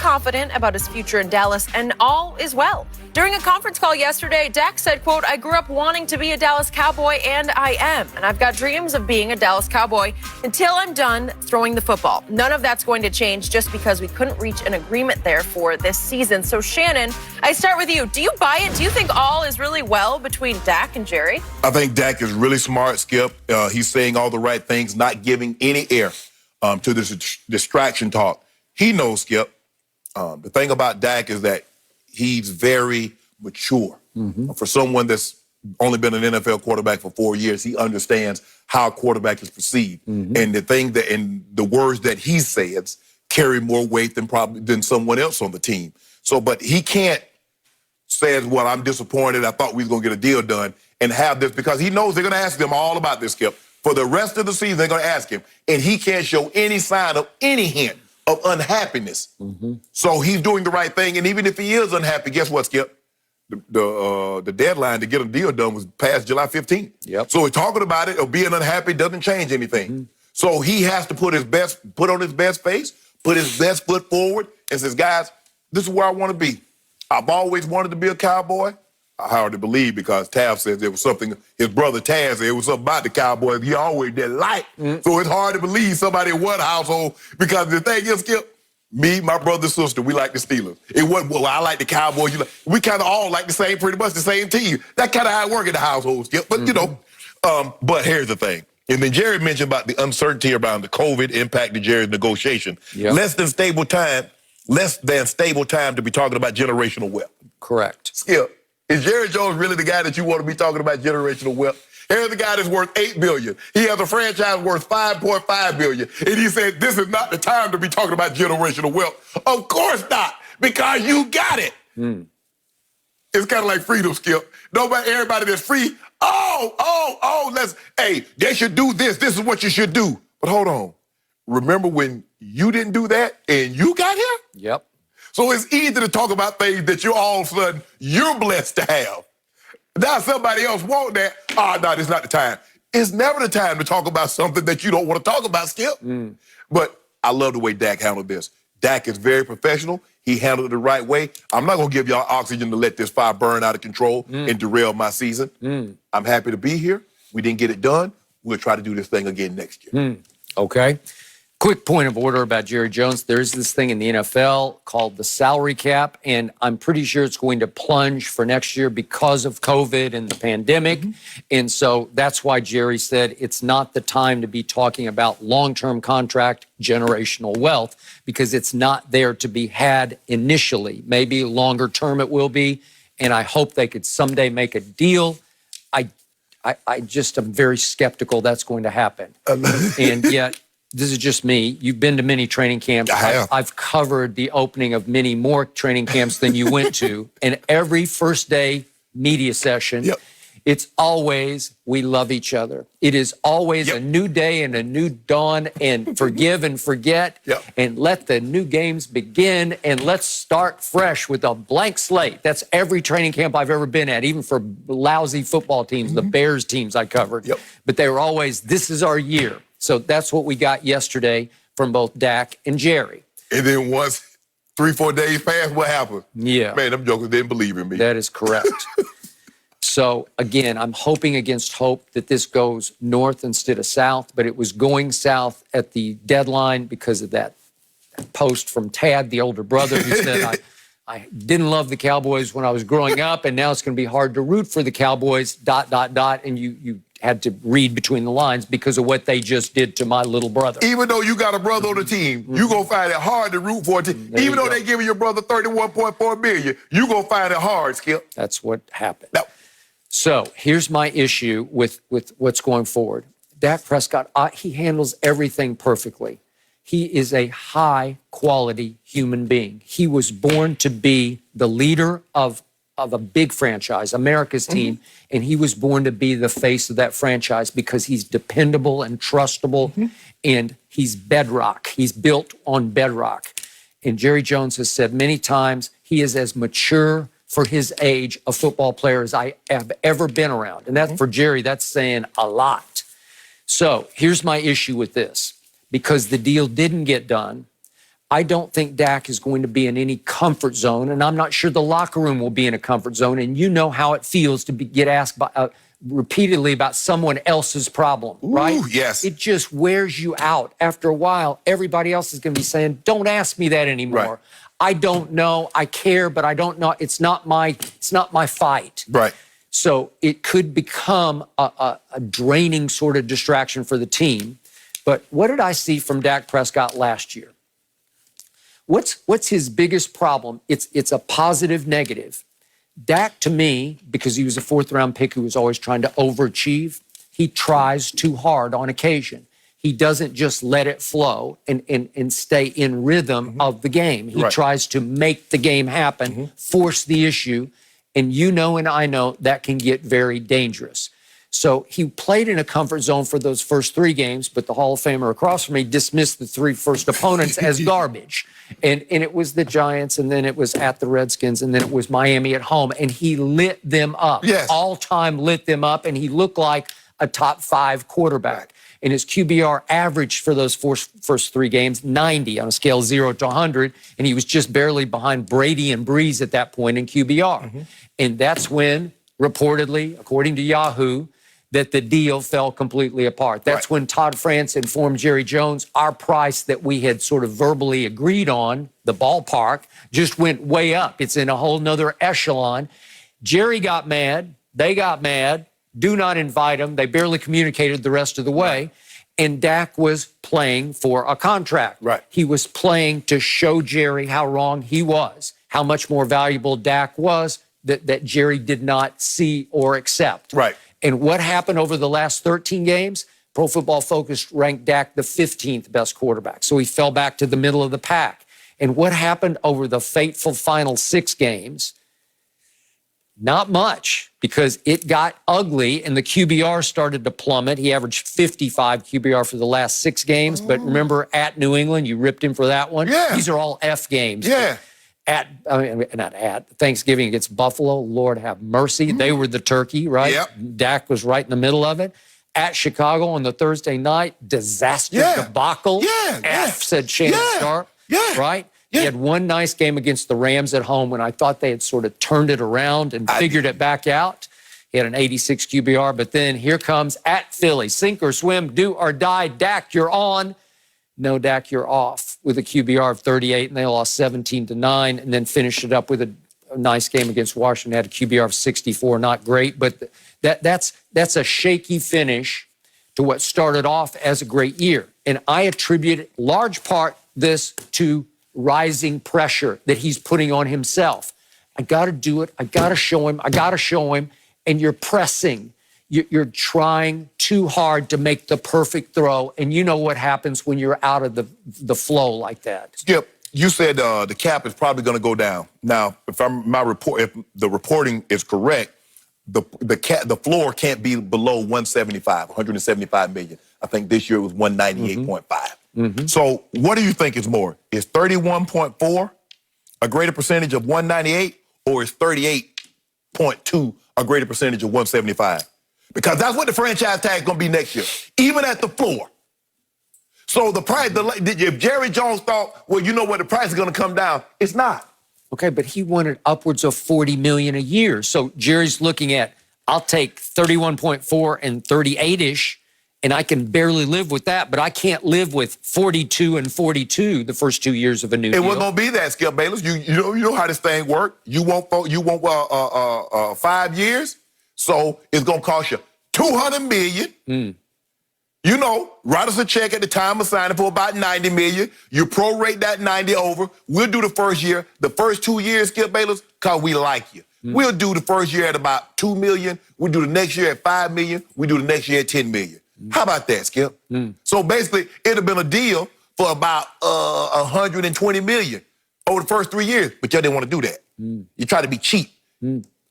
confident about his future in Dallas, and all is well. During a conference call yesterday, Dak said, quote, "I grew up wanting to be a Dallas Cowboy, and I am. And I've got dreams of being a Dallas Cowboy until I'm done throwing the football. None of that's going to change just because we couldn't reach an agreement there for this season." So, Shannon, I start with you. Do you buy it? Do you think all is really well between Dak and Jerry? I think Dak is really smart, Skip. He's saying all the right things, not giving any air to this distraction talk. He knows, Skip. The thing about Dak is that he's very mature. For someone that's only been an NFL quarterback for 4 years, he understands how a quarterback is perceived. And the words that he says carry more weight than someone else on the team. So, but he can't say, well, I'm disappointed, I thought we was gonna get a deal done, and have this, because he knows they're gonna ask them all about this, Skip. For the rest of the season, they're gonna ask him, and he can't show any sign of any hint of unhappiness. So he's doing the right thing, and even if he is unhappy, guess what, Skip? The deadline to get a deal done was past July 15th. So we're talking about it, or being unhappy doesn't change anything. So he has to put on his best face, put his best foot forward, and says, guys, this is where I want to be. I've always wanted to be a Cowboy. I hardly believe, because Tav says there was something, his brother Taz said it was something about the Cowboys he always didn't like. So it's hard to believe somebody in one household, because the thing is, Skip, me, my brother, and sister, we like the Steelers. It wasn't, well, I like the Cowboys. We kind of all like the same, pretty much the same team. That's kind of how it works in the household, Skip. But, you know, but here's the thing. And then Jerry mentioned about the uncertainty around the COVID impact to Jerry's negotiation. Less than stable time to be talking about generational wealth. Correct. Skip, is Jerry Jones really the guy that you want to be talking about generational wealth? Here's the guy that's worth $8 billion. He has a franchise worth $5.5 billion. And he said, this is not the time to be talking about generational wealth. Of course not, because you got it. It's kind of like freedom, Skip. Everybody that's free, they should do this. This is what you should do. But hold on. Remember when you didn't do that and you got here? So it's easy to talk about things that you're all of a sudden, you're blessed to have. Now somebody else want that. No, this is not the time. It's never the time to talk about something that you don't want to talk about, Skip. But I love the way Dak handled this. Dak is very professional. He handled it the right way. I'm not going to give y'all oxygen to let this fire burn out of control and derail my season. I'm happy to be here. We didn't get it done. We'll try to do this thing again next year. Okay. Quick point of order about Jerry Jones. There's this thing in the NFL called the salary cap, and I'm pretty sure it's going to plunge for next year because of COVID and the pandemic. And so that's why Jerry said it's not the time to be talking about long-term contract generational wealth, because it's not there to be had initially. Maybe longer term it will be, and I hope they could someday make a deal. I just am very skeptical that's going to happen. And yet, this is just me. You've been to many training camps. I've covered the opening of many more training camps than you went to. And every first day media session, it's always, we love each other. It is always a new day and a new dawn, and forgive and forget, and let the new games begin, and let's start fresh with a blank slate. That's every training camp I've ever been at, even for lousy football teams, the Bears teams I covered. But they were always, this is our year. So that's what we got yesterday from both Dak and Jerry. And then once 3-4 days passed, what happened? Man, them jokers didn't believe in me. That is correct. So again, I'm hoping against hope that this goes north instead of south, but it was going south at the deadline because of that post from Tad, the older brother, who said, I didn't love the Cowboys when I was growing up, and now it's going to be hard to root for the Cowboys, ... And you had to read between the lines because of what they just did to my little brother. Even though you got a brother on the team, you're going to find it hard to root for a team. Even though they giving your brother $31.4 million, you're going to find it hard, Skip. That's what happened. So here's my issue with what's going forward. Dak Prescott, he handles everything perfectly. He is a high-quality human being. He was born to be the leader of a big franchise, America's team, and he was born to be the face of that franchise because he's dependable and trustable, and he's bedrock. He's built on bedrock. And Jerry Jones has said many times he is as mature for his age a football player as I have ever been around. And that, for Jerry, that's saying a lot. So here's my issue with this. Because the deal didn't get done, I don't think Dak is going to be in any comfort zone, and I'm not sure the locker room will be in a comfort zone. And you know how it feels to get asked repeatedly about someone else's problem, right? Yes. It just wears you out. After a while, everybody else is going to be saying, don't ask me that anymore. Right. I don't know. I care, but I don't know. It's not my fight. Right. So it could become a draining sort of distraction for the team. But what did I see from Dak Prescott last year? What's his biggest problem? It's a positive negative. Dak, to me, because he was a fourth-round pick who was always trying to overachieve, he tries too hard on occasion. He doesn't just let it flow and stay in rhythm of the game. He tries to make the game happen, force the issue, and you know and I know that can get very dangerous. So he played in a comfort zone for those first 3 games, but the Hall of Famer across from me dismissed the 3 first opponents as garbage. And it was the Giants, and then it was at the Redskins, and then it was Miami at home, and he lit them up. Yes. All-time lit them up, and he looked like a top 5 quarterback. And his QBR averaged for those first 3 games, 90 on a scale of 0 to 100, and he was just barely behind Brady and Breeze at that point in QBR. And that's when, reportedly, according to Yahoo, that the deal fell completely apart. That's when Todd France informed Jerry Jones our price that we had sort of verbally agreed on, the ballpark, just went way up. It's in a whole nother echelon. Jerry got mad. They got mad. Do not invite him. They barely communicated the rest of the way. And Dak was playing for a contract. He was playing to show Jerry how wrong he was, how much more valuable Dak was that Jerry did not see or accept. And what happened over the last 13 games? Pro Football Focus ranked Dak the 15th best quarterback. So he fell back to the middle of the pack. And what happened over the fateful final 6 games? Not much, because it got ugly and the QBR started to plummet. He averaged 55 QBR for the last 6 games. But remember, at New England, you ripped him for that one. These are all F games. Not at Thanksgiving against Buffalo, Lord have mercy. They were the turkey, right? Dak was right in the middle of it. At Chicago on the Thursday night, disaster debacle. F, said Shannon Sharp, right? He had one nice game against the Rams at home when I thought they had sort of turned it around and figured it back out. He had an 86 QBR, but then here comes at Philly. Sink or swim, do or die. Dak, you're on. No, Dak, you're off with a QBR of 38, and they lost 17-9, and then finished it up with a nice game against Washington. Had a QBR of 64, not great, but that's a shaky finish to what started off as a great year. And I attribute large part this to rising pressure that he's putting on himself. I got to do it. I got to show him. I got to show him. And you're pressing. You're trying too hard to make the perfect throw, and you know what happens when you're out of the flow like that. Skip, you said the cap is probably going to go down. Now, if the reporting is correct, the floor can't be below 175 million. I think this year it was 198.5. So, what do you think is more? Is 31.4 a greater percentage of 198, or is 38.2 a greater percentage of 175? Because that's what the franchise tag is going to be next year, even at the floor. So the price, if Jerry Jones thought, well, you know what, the price is going to come down, it's not. Okay, but he wanted upwards of $40 million a year. So Jerry's looking at, I'll take 31.4 and 38-ish, and I can barely live with that, but I can't live with 42 and 42 the first 2 years of a new deal. It wasn't going to be that, Skip Bayless. You know how this thing works. You want 5 years, so it's going to cost you $200 million. You know, write us a check at the time of signing for about $90 million. You prorate that 90 over. We'll do the first year. The first 2 years, Skip Bayless, because we like you. We'll do the first year at about $2 million. We'll do the next year at $5 million. We'll do the next year at $10 million. How about that, Skip? So basically, it'd have been a deal for about $120 million over the first 3 years, but y'all didn't want to do that. You try to be cheap.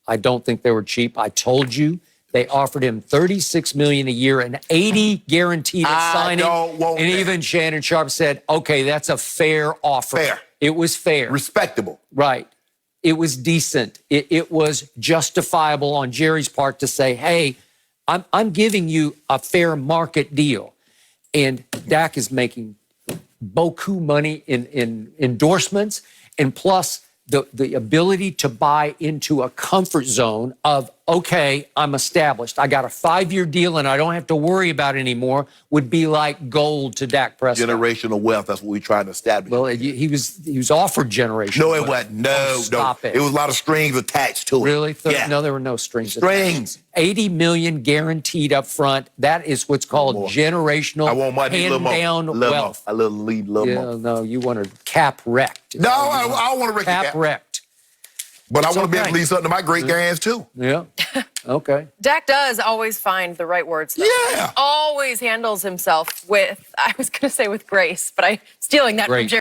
I don't think they were cheap. I told you. They offered him $36 million a year and $80 guaranteed at signing. And even Shannon Sharp said, okay, that's a fair offer. Fair. It was fair. Respectable. Right. It was decent. It was justifiable on Jerry's part to say, hey, I'm giving you a fair market deal. And Dak is making beaucoup money in endorsements, and plus the ability to buy into a comfort zone of, okay, I'm established. I got a 5-year deal and I don't have to worry about it anymore would be like gold to Dak Prescott. Generational wealth. That's what we're trying to establish. Well, he was offered generational no, it wealth. wasn't. No, Stop no. it. It was a lot of strings attached to it. Really? Yeah. No, there were no strings. Strings. Attached. $80 million guaranteed up front. That is what's called I generational want my hand-down wealth. A little lead, little Yeah, more. no, you want to cap wrecked. No, I don't want to wreck Cap cap. wrecked. But I It's want to be able okay. to leave something to my great grands too. Yeah. Okay. Dak does always find the right words, though. Yeah. He always handles himself with, I was going to say with grace, but I'm stealing that Great. from Jerry.